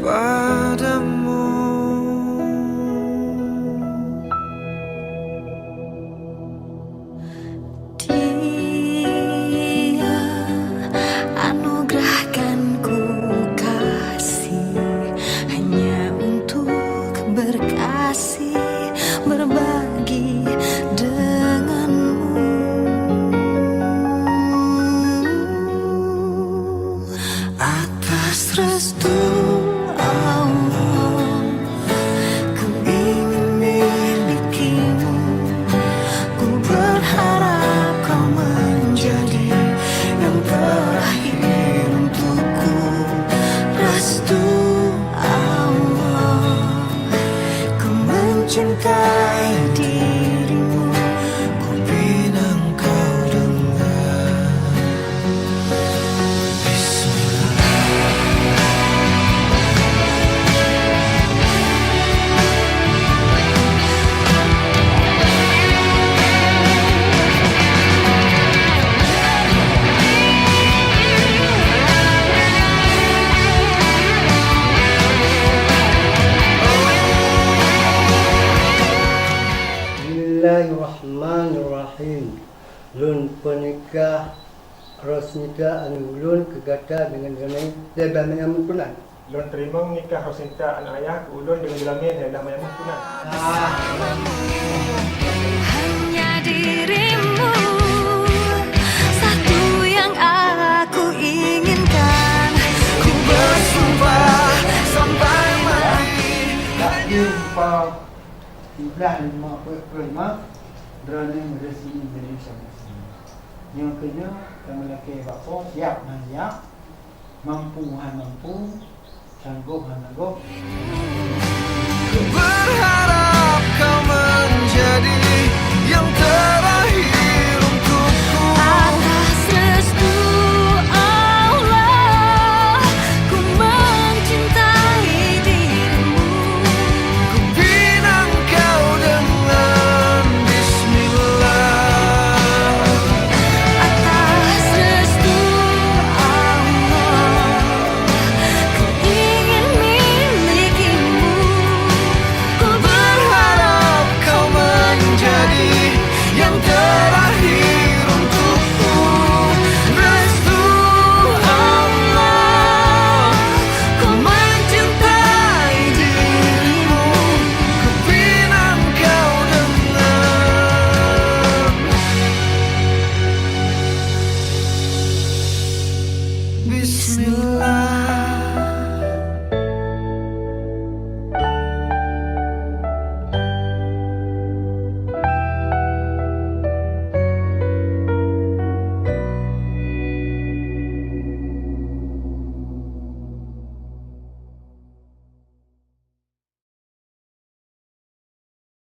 padamu. Dia anugerahkan ku kasih hanya untuk berkasih, berbagi denganmu. Atas restu Allah, ku ingin milikimu. Ku berharap kau menjadi yang terakhir untukku. Restu Allah, ku mencintai dirimu. Ku pinang kau dengar Bismillah. Bismillahirrahmanirrahim. Lun penikah Rosnita anu ulun kegata dengan ganai lebar menyambut punan. Lun terima nikah Rosnita anak ayah ke ulun dengan jelamin adalah menyambut punan. Hanya dirimu, satu yang aku inginkan. Ku bersumpah sampai mati. Tak jumpa Iblah lima perma Berani meresi Indonesia Muslim. Yang kena kami laki bapa siap dan siap, mampu han mampu, sanggup han sanggup. Ku berharap